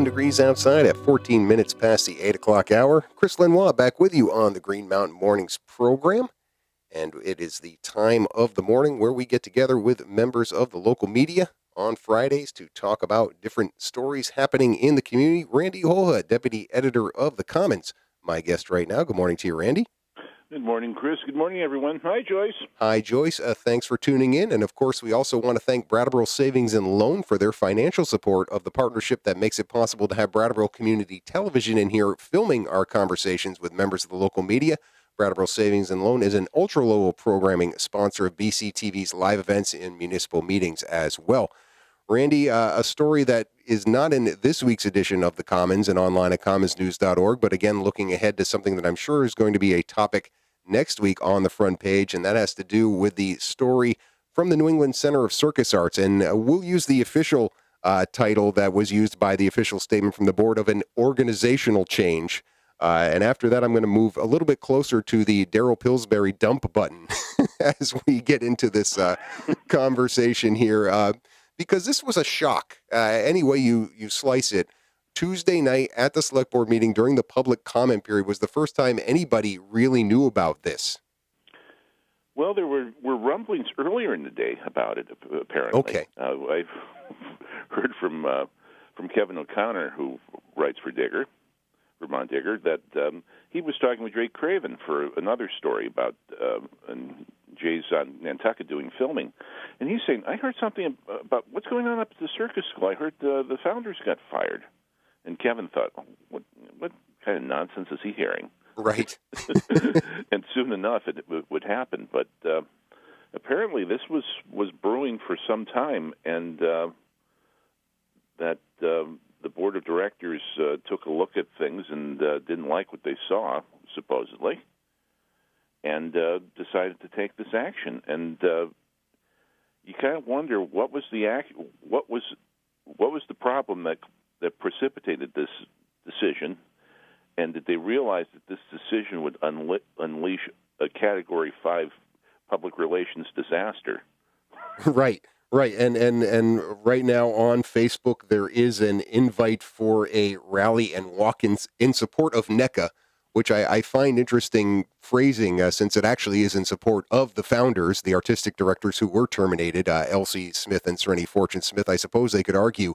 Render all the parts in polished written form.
Degrees outside at 14 minutes past the 8 o'clock hour. Chris Lenois back with you on the Green Mountain Mornings program. And it is the time of the morning where we get together with members of the local media on Fridays to talk about different stories happening in the community. Randy Holhut, Deputy Editor of The Commons, my guest right now. Good morning to you, Randy. Good morning, Chris. Good morning, everyone. Hi, Joyce. Hi, Joyce. Thanks for tuning in. And, of course, we also want to thank Brattleboro Savings and Loan for their financial support of the partnership that makes it possible to have Brattleboro Community Television in here filming our conversations with members of the local media. Brattleboro Savings and Loan is an ultra-local programming sponsor of BCTV's live events and municipal meetings as well. Randy, a story that is not in this week's edition of The Commons and online at commonsnews.org, but again, looking ahead to something that I'm sure is going to be a topic next week on the front page, and that has to do with the story from the New England Center of Circus Arts. And we'll use the official title that was used by the official statement from the board of an organizational change. And after that, I'm going to move a little bit closer to the Daryl Pillsbury dump button as we get into this conversation here, because this was a shock. Any way you slice it, Tuesday night at the select board meeting during the public comment period was the first time anybody really knew about this. Well, there were rumblings earlier in the day about it, apparently. Okay. I've heard from Kevin O'Connor, who writes for Vermont Digger, that he was talking with Jay Craven for another story about and Jay's on Nantucket doing filming. And he's saying, I heard something about what's going on up at the circus school. I heard the founders got fired. And Kevin thought, what kind of nonsense is he hearing? Right. And soon enough, it would happen. But apparently this was brewing for some time, and that the board of directors took a look at things and didn't like what they saw, supposedly, and decided to take this action. And you kind of wonder what was the problem that precipitated this decision, and did they realize that this decision would unleash a Category 5 public relations disaster? Right. And right now on Facebook, there is an invite for a rally and walk-ins in support of NECCA, which I find interesting phrasing since it actually is in support of the founders, the artistic directors who were terminated, Elsie Smith and Serenity Fortune Smith. I suppose they could argue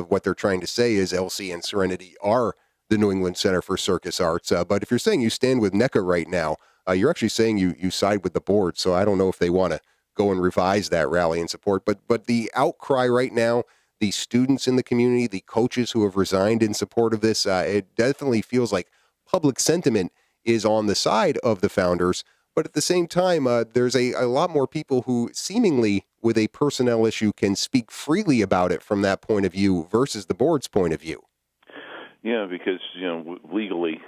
what they're trying to say is Elsie and Serenity are the New England Center for Circus Arts. But if you're saying you stand with NECCA right now, you're actually saying you side with the board. So I don't know if they want to go and revise that rally and support. But the outcry right now, the students in the community, the coaches who have resigned in support of this, it definitely feels like public sentiment is on the side of the founders. But at the same time, there's a lot more people who seemingly with a personnel issue can speak freely about it from that point of view versus the board's point of view. Yeah, because, legally,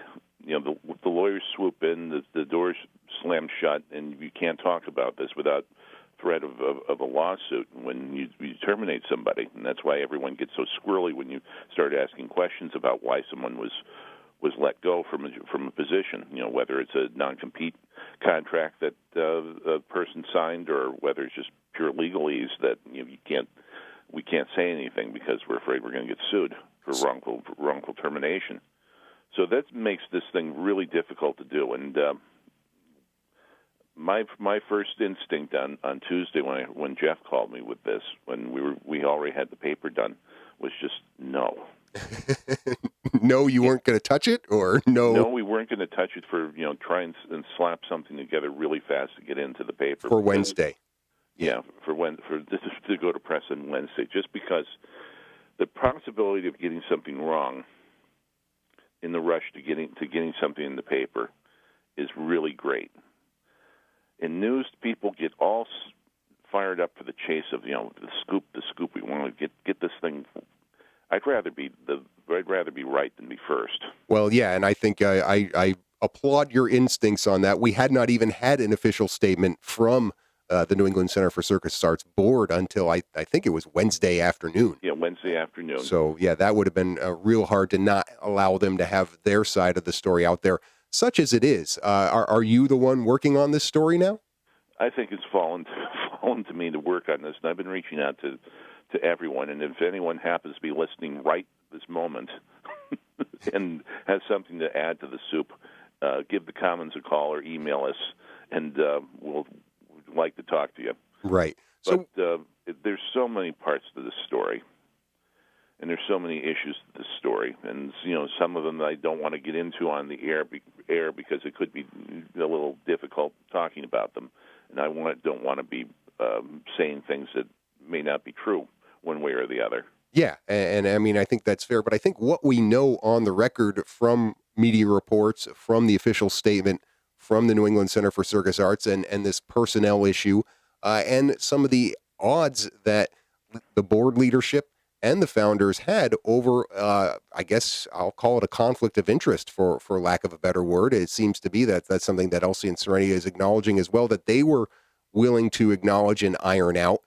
the lawyers swoop in, the doors slam shut, and you can't talk about this without threat of a lawsuit when you terminate somebody. And that's why everyone gets so squirrely when you start asking questions about why someone was let go from a position, whether it's a non-compete contract that a person signed or whether it's just pure legalese that we can't say anything because we're afraid we're going to get sued for wrongful termination. So that makes this thing really difficult to do. And my first instinct on Tuesday when Jeff called me with this, when we already had the paper done, was just no. No, you weren't going to touch it, or no? No, we weren't going to touch it for try and slap something together really fast to get into the paper for Wednesday. Yeah, for this is to go to press on Wednesday, just because the possibility of getting something wrong in the rush to getting something in the paper is really great. In news, people get all fired up for the chase of the scoop. We want to get this thing. I'd rather be I'd rather be right than be first. Well, yeah, and I think I applaud your instincts on that. We had not even had an official statement from the New England Center for Circus Arts board until I think it was Wednesday afternoon. Yeah, Wednesday afternoon. So, yeah, that would have been real hard to not allow them to have their side of the story out there, such as it is. Are you the one working on this story now? I think it's fallen to me to work on this, and I've been reaching out to everyone. And if anyone happens to be listening right this moment and has something to add to the soup, give the Commons a call or email us, and we'll like to talk to you. Right. But there's so many parts to this story, and there's so many issues to this story, and some of them I don't want to get into on the air because it could be a little difficult talking about them, and I don't want to be saying things that may not be true one way or the other. Yeah, and I mean, I think that's fair, but I think what we know on the record from media reports, from the official statement, from the New England Center for Circus Arts, and this personnel issue, and some of the odds that the board leadership and the founders had over, I guess I'll call it a conflict of interest for lack of a better word. It seems to be that's something that Elsie and Serenity is acknowledging as well, that they were willing to acknowledge and iron out.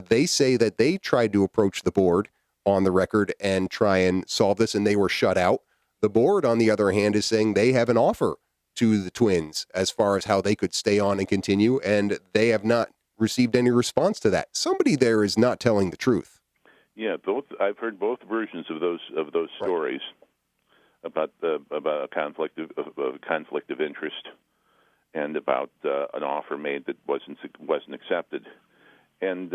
They say that they tried to approach the board on the record and try and solve this, and they were shut out. The board, on the other hand, is saying they have an offer to the twins as far as how they could stay on and continue, and they have not received any response to that. Somebody there is not telling the truth. Yeah, I've heard both versions of those stories about a conflict of interest and about an offer made that wasn't accepted. And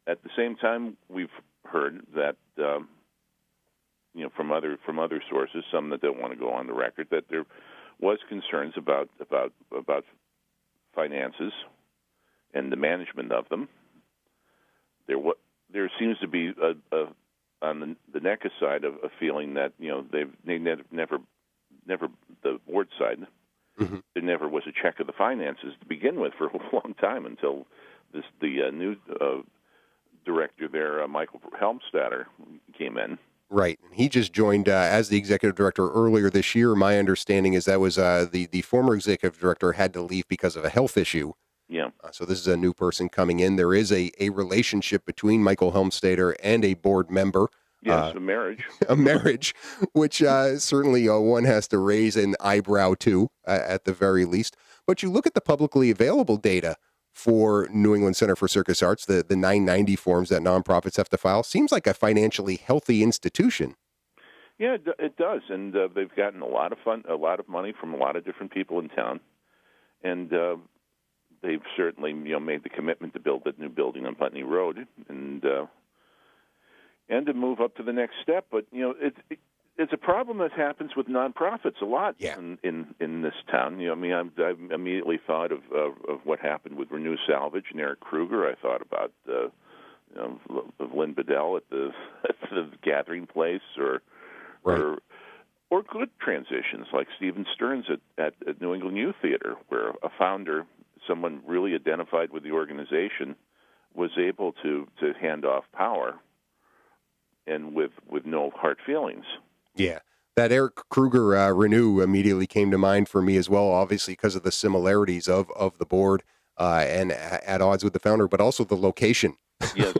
at the same time, we've heard that from other sources, some that don't want to go on the record, that there was concerns about finances and the management of them. There seems to be on the NECCA side of a feeling that they never the board side. Mm-hmm. There never was a check of the finances to begin with for a long time until the new director there, Michael Helmstadter, came in. Right. And he just joined as the executive director earlier this year. My understanding is that was the former executive director had to leave because of a health issue. Yeah. So this is a new person coming in. There is a relationship between Michael Helmstadter and a board member. Yes, a marriage. A marriage, which certainly one has to raise an eyebrow to, at the very least. But you look at the publicly available data for New England Center for Circus Arts, the 990 forms that nonprofits have to file, seems like a financially healthy institution. Yeah, it does, and they've gotten a lot of money from a lot of different people in town, and they've certainly made the commitment to build that new building on Putney Road, and to move up to the next step. But it's a problem that happens with nonprofits a lot in this town. I immediately thought of what happened with Renew Salvage and Eric Kruger. I thought about of Lynn Bedell at the Gathering Place, or good transitions like Stephen Stearns at New England Youth Theater, where a founder, someone really identified with the organization, was able to hand off power and with no hard feelings. Yeah. That Eric Kruger Renew immediately came to mind for me as well, obviously because of the similarities of the board and at odds with the founder, but also the location. Yes,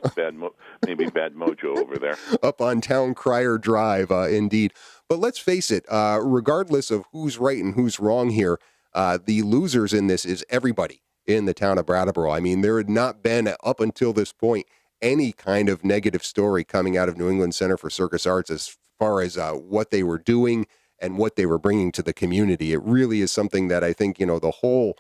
maybe bad mojo over there. Up on Town Crier Drive, indeed. But let's face it, regardless of who's right and who's wrong here, the losers in this is everybody in the town of Brattleboro. I mean, there had not been, up until this point, any kind of negative story coming out of New England Center for Circus Arts as far as what they were doing and what they were bringing to the community. It really is something that I think, the whole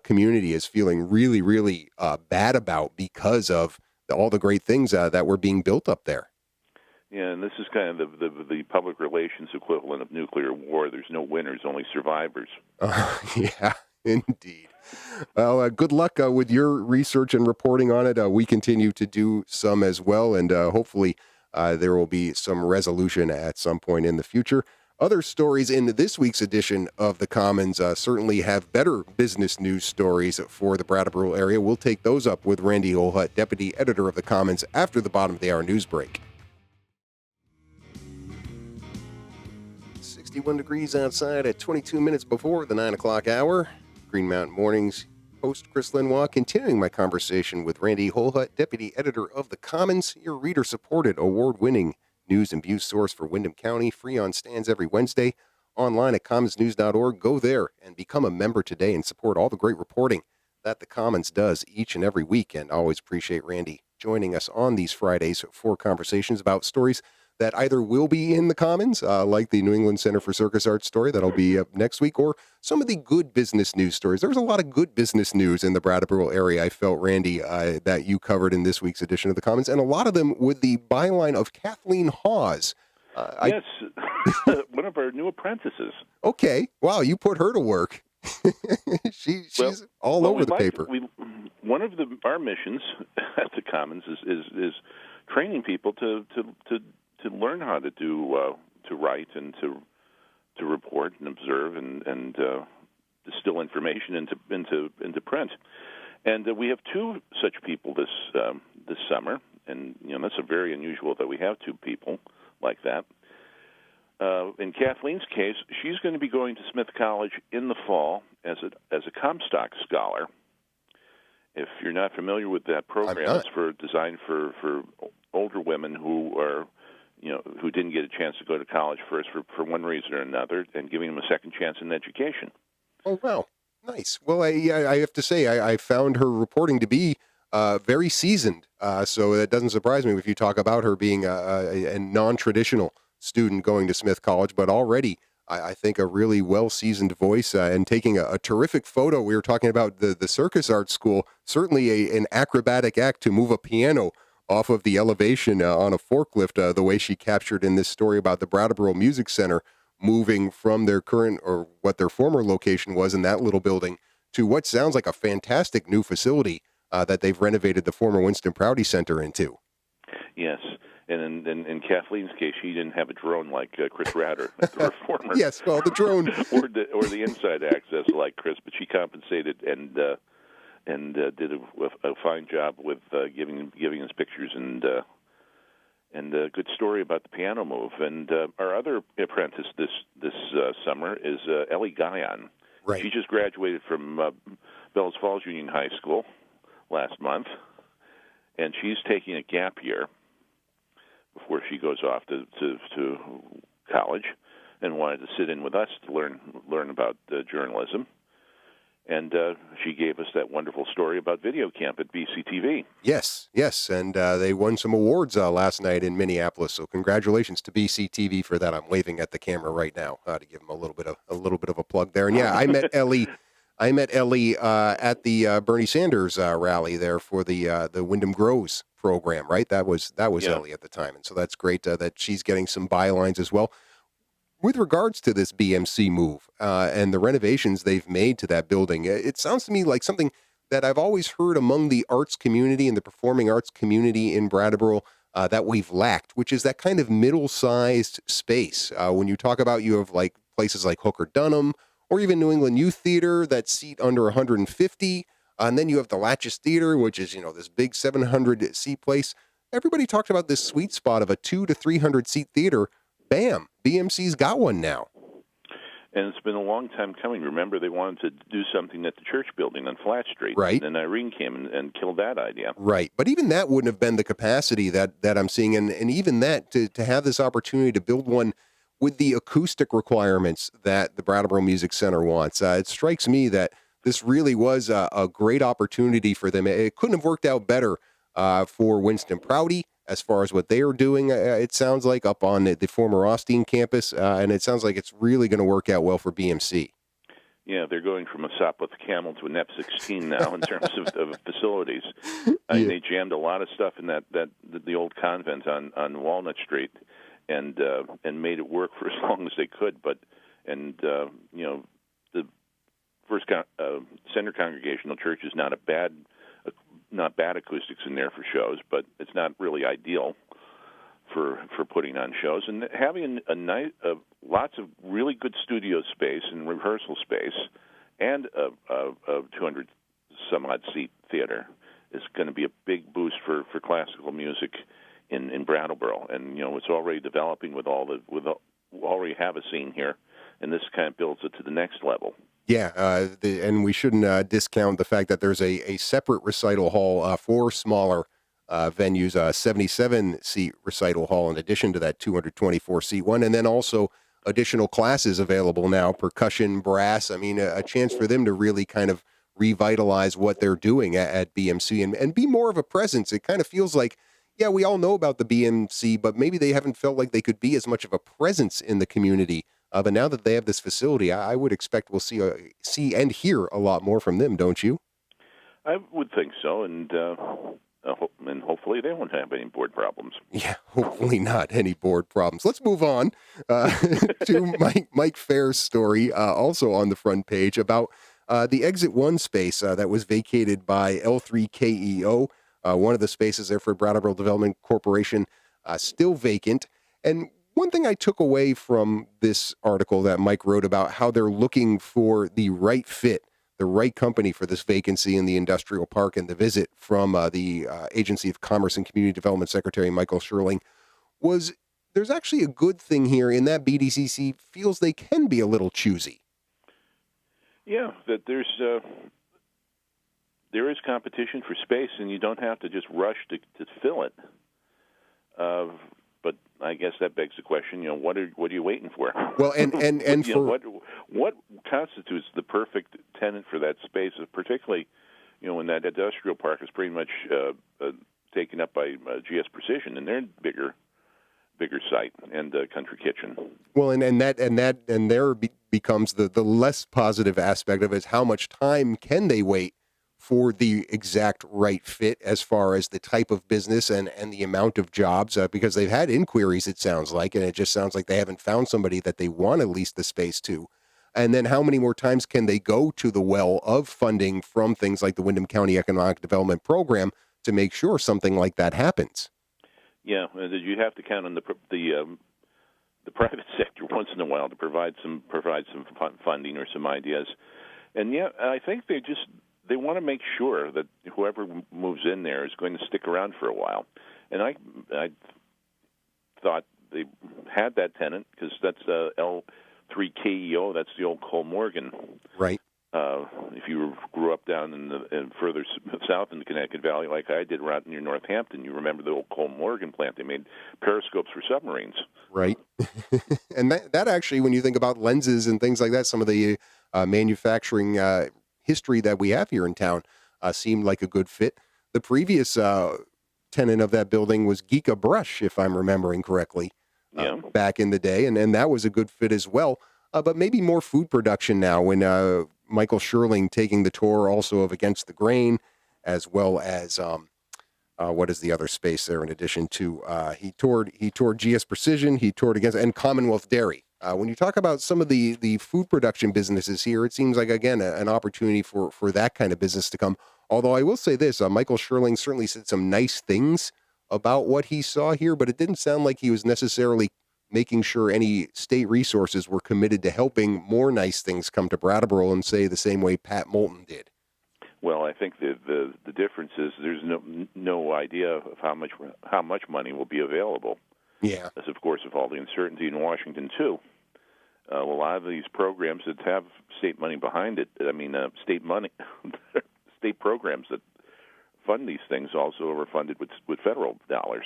community is feeling really, really bad about because of all the great things that were being built up there. Yeah, and this is kind of the public relations equivalent of nuclear war. There's no winners, only survivors. Yeah, indeed. Well, good luck with your research and reporting on it. We continue to do some as well, and hopefully there will be some resolution at some point in the future. Other stories in this week's edition of The Commons certainly have better business news stories for the Brattleboro area. We'll take those up with Randy Holhut, Deputy Editor of The Commons, after the bottom of the hour news break. 61 degrees outside at 22 minutes before the 9 o'clock hour. Green Mountain Mornings host Chris Lenois continuing my conversation with Randy Holhut, Deputy Editor of The Commons, your reader-supported, award-winning news and views source for Windham County, free on stands every Wednesday, online at commonsnews.org. Go there and become a member today and support all the great reporting that The Commons does each and every week. And always appreciate Randy joining us on these Fridays for conversations about stories that either will be in the Commons, like the New England Center for Circus Arts story that'll be up next week, or some of the good business news stories. There was a lot of good business news in the Brattleboro area, I felt, Randy, that you covered in this week's edition of the Commons, and a lot of them with the byline of Kathleen Hawes. Yes, one of our new apprentices. Okay. Wow, you put her to work. She's all over the paper. One of our missions at the Commons is training people to learn how to do to write and to report and observe and distill information into print. And we have two such people this summer, and that's a very unusual that we have two people like that. In Kathleen's case, she's going to be going to Smith College in the fall as a Comstock scholar. If you're not familiar with that program, it's designed for older women who are who didn't get a chance to go to college first for one reason or another, and giving them a second chance in education. Oh, wow. Nice. Well, I have to say, I found her reporting to be very seasoned, so it doesn't surprise me if you talk about her being a non-traditional student going to Smith College, but already I think a really well-seasoned voice and taking a terrific photo. We were talking about the Circus Arts School, certainly an acrobatic act to move a piano off of the elevation on a forklift, the way she captured in this story about the Bratt Music Ctr moving from their current or what their former location was in that little building to what sounds like a fantastic new facility that they've renovated the former Winston Prouty Center into. Yes. And in Kathleen's case, she didn't have a drone like Chris Ratter, the reformer. Yes, well, the drone or the inside access like Chris, but she compensated and did a fine job with giving us pictures and a good story about the piano move. And our other apprentice this summer is Ellie Guyon. Right. She just graduated from Bellows Falls Union High School last month, and she's taking a gap year before she goes off to college, and wanted to sit in with us to learn about journalism. And she gave us that wonderful story about video camp at BCTV. Yes, and they won some awards last night in Minneapolis. So congratulations to BCTV for that. I'm waving at the camera right now to give them a little bit of a plug there. And yeah, I met Ellie. At the Bernie Sanders rally there for the Wyndham Grows program, right? That was Ellie at the time, and so that's great that she's getting some bylines as well. With regards to this BMC move and the renovations they've made to that building, it sounds to me like something that I've always heard among the arts community and the performing arts community in Brattleboro that we've lacked, which is that kind of middle-sized space. When you talk about, you have like places like Hooker Dunham or even New England Youth Theater that seat under 150, and then you have the Latches Theater, which is this big 700-seat place. Everybody talked about this sweet spot of a 200 to 300-seat theater. Bam! BMC's got one now. And it's been a long time coming. Remember, they wanted to do something at the church building on Flat Street. Right. And Irene came and killed that idea. Right. But even that wouldn't have been the capacity that I'm seeing. And even that, to have this opportunity to build one with the acoustic requirements that the Brattleboro Music Ctr wants, it strikes me that this really was a great opportunity for them. It couldn't have worked out better for Winston Prouty as far as what they are doing, it sounds like, up on the former Austin campus, and it sounds like it's really going to work out well for BMC. Yeah, they're going from a Sopwith Camel to an F-16 now in terms of facilities. They jammed a lot of stuff in the old convent on Walnut Street, and made it work for as long as they could. But the First Center Congregational Church is not bad acoustics in there for shows, but it's not really ideal for putting on shows. And having lots of really good studio space and rehearsal space and a 200 some odd seat theater is going to be a big boost for classical music in Brattleboro. And it's already developing with all already have a scene here, and this kind of builds it to the next level. Yeah, and we shouldn't discount the fact that there's a separate recital hall for smaller venues, a 77-seat recital hall in addition to that 224-seat one, and then also additional classes available now, percussion, brass. I mean, a chance for them to really kind of revitalize what they're doing at BMC and be more of a presence. It kind of feels like, yeah, we all know about the BMC, but maybe they haven't felt like they could be as much of a presence in the community. But now that they have this facility, I would expect we'll see and hear a lot more from them, don't you? I would think so, and hopefully they won't have any board problems. Yeah, hopefully not any board problems. Let's move on to Mike Fair's story, also on the front page, about the Exit 1 space that was vacated by L3KEO, one of the spaces there for Brattleboro Development Corporation, still vacant. And one thing I took away from this article that Mike wrote about how they're looking for the right fit, the right company for this vacancy in the industrial park, and the visit from the Agency of Commerce and Community Development Secretary Michael Sherling was there's actually a good thing here in that BDCC feels they can be a little choosy. Yeah, that there is competition for space, and you don't have to just rush to fill it. But I guess that begs the question, what are you waiting for? Well, and for what constitutes the perfect tenant for that space, particularly, when that industrial park is pretty much taken up by GS Precision and their bigger site and Country Kitchen. Well, and there becomes the less positive aspect of it is how much time can they wait for the exact right fit as far as the type of business and the amount of jobs, because they've had inquiries, it sounds like, and it just sounds like they haven't found somebody that they want to lease the space to. And then how many more times can they go to the well of funding from things like the Windham County Economic Development Program to make sure something like that happens? Yeah, you have to count on the private sector once in a while to provide some funding or some ideas. And yeah, I think they want to make sure that whoever moves in there is going to stick around for a while. And I thought they had that tenant because that's L3KEO. That's the old Cole Morgan. Right. If you grew up down in further south in the Connecticut Valley, like I did, right near Northampton, you remember the old Cole Morgan plant. They made periscopes for submarines. Right. And that actually, when you think about lenses and things like that, some of the manufacturing history that we have here in town seemed like a good fit. The previous tenant of that building was Geeka Brush, if I'm remembering correctly, back in the day, and that was a good fit as well. But maybe more food production now when Michael Sherling taking the tour also of Against the Grain, as well as what is the other space there in addition to he toured GS Precision, he toured Against, and Commonwealth Dairy. When you talk about some of the food production businesses here, it seems like, again, an opportunity for that kind of business to come. Although I will say this, Michael Sherling certainly said some nice things about what he saw here, but it didn't sound like he was necessarily making sure any state resources were committed to helping more nice things come to Brattleboro in, say, the same way Pat Moulton did. Well, I think the difference is there's no idea of how much money will be available. Yeah. As, of course, of all the uncertainty in Washington, too. A lot of these programs that have state money behind it, state money, state programs that fund these things also are funded with federal dollars.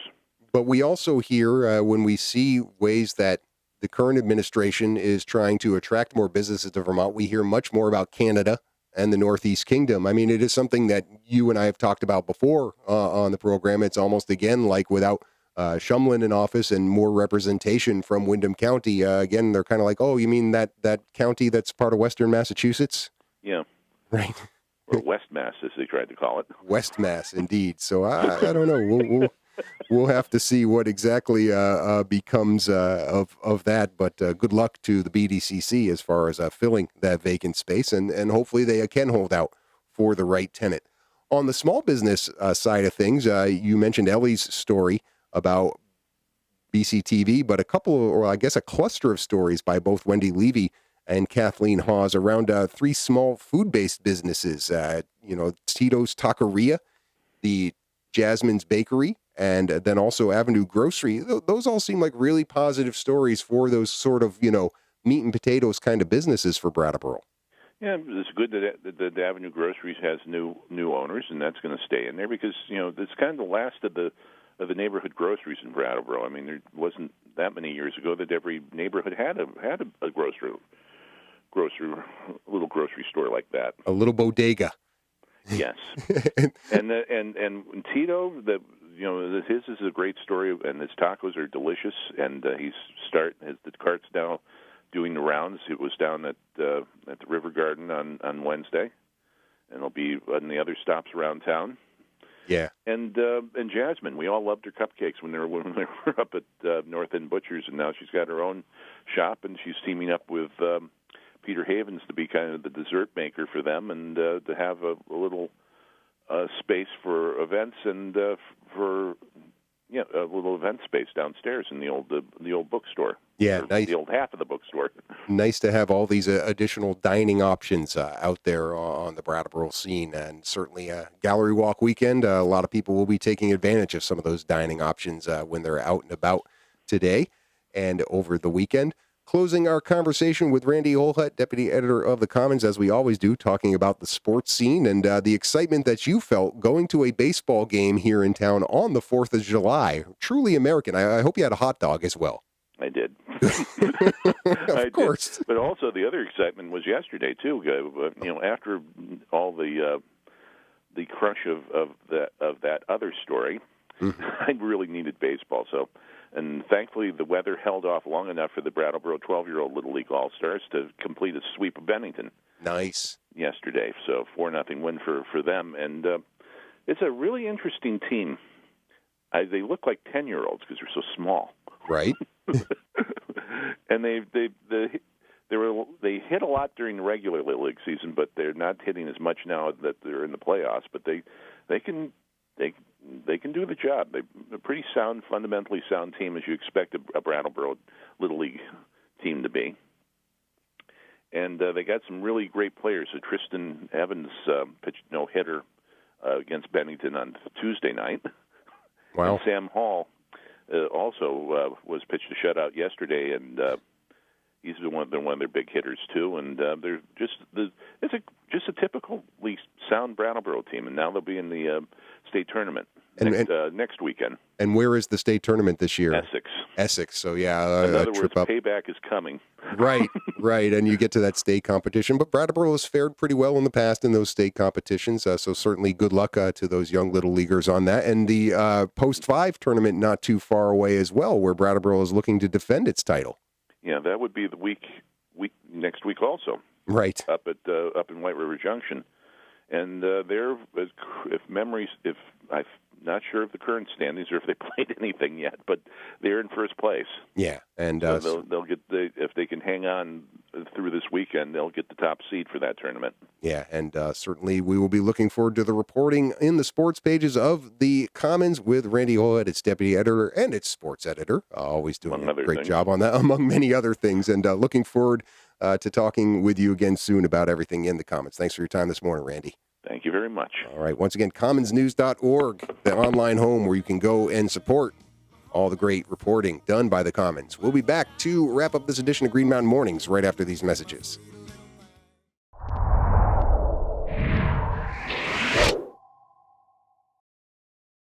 But we also hear when we see ways that the current administration is trying to attract more businesses to Vermont, we hear much more about Canada and the Northeast Kingdom. I mean, it is something that you and I have talked about before on the program. It's almost, again, like without Shumlin in office and more representation from Windham County. Again, they're kind of like, oh, you mean that county that's part of Western Massachusetts? Yeah. Right. Or West Mass, as they tried to call it. West Mass, indeed. So I don't know. We'll have to see what exactly becomes of that. But good luck to the BDCC as far as filling that vacant space, and hopefully they can hold out for the right tenant. On the small business side of things, you mentioned Ellie's story about BCTV, but a cluster of stories by both Wendy Levy and Kathleen Hawes around three small food-based businesses. Tito's Taqueria, the Jasmine's Bakery, and then also Avenue Grocery. Those all seem like really positive stories for those sort of, meat and potatoes kind of businesses for Brattleboro. Yeah, it's good that Avenue Groceries has new owners, and that's going to stay in there because it's kind of the last of the neighborhood groceries in Brattleboro. I mean, there wasn't that many years ago that every neighborhood had a little grocery store like that. A little bodega. Yes, and Tito, his is a great story, and his tacos are delicious, and the cart's now doing the rounds. It was down at the River Garden on Wednesday, and it'll be on the other stops around town. Yeah, and Jasmine, we all loved her cupcakes when they were up at North End Butchers, and now she's got her own shop, and she's teaming up with Peter Havens to be kind of the dessert maker for them, and to have a little space for events and for a little event space downstairs in the old bookstore. Yeah, nice. The old half of the bookstore. Nice to have all these additional dining options out there on the Brattleboro scene, and certainly Gallery Walk weekend. A lot of people will be taking advantage of some of those dining options when they're out and about today and over the weekend. Closing our conversation with Randy Holhut, deputy editor of the Commons, as we always do, talking about the sports scene and the excitement that you felt going to a baseball game here in town on the 4th of July. Truly American. I hope you had a hot dog as well. I did. Of course. Did. But also the other excitement was yesterday too. After all the crush of that other story, I really needed baseball. And thankfully, the weather held off long enough for the Brattleboro 12-year-old Little League All-Stars to complete a sweep of Bennington. Nice. Yesterday, so 4-0 win for them. And it's a really interesting team. They look like 10-year-olds because they're so small. Right. And they hit a lot during the regular Little League season, but they're not hitting as much now that they're in the playoffs. But they can do the job. They're a pretty sound, fundamentally sound team, as you expect a Brattleboro Little League team to be. And they got some really great players. So Tristan Evans pitched no-hitter against Bennington on Tuesday night. Wow. And Sam Hall also was pitched a shutout yesterday, and he's one of their big hitters too. And they're it's a typically sound Brattleboro team, and now they'll be in the state tournament next weekend. And where is the state tournament this year? Essex. So yeah, in other words, up. Payback is coming. Right, and you get to that state competition. But Brattleboro has fared pretty well in the past in those state competitions, so certainly good luck to those young little leaguers on that. And the Post 5 tournament not too far away as well, where Brattleboro is looking to defend its title. Yeah, that would be the week next week also. Right. Up in White River Junction. And they're, if I'm not sure of the current standings or if they played anything yet, but they're in first place. Yeah, and so they'll get if they can hang on through this weekend, they'll get the top seed for that tournament. Yeah, and certainly we will be looking forward to the reporting in the sports pages of the Commons with Randy Holhut, its deputy editor and its sports editor, always doing a great job on that, among many other things. And looking forward to talking with you again soon about everything in the Commons. Thanks for your time this morning, Randy. Thank you very much. All right. Once again, commonsnews.org, the online home where you can go and support all the great reporting done by the Commons. We'll be back to wrap up this edition of Green Mountain Mornings right after these messages.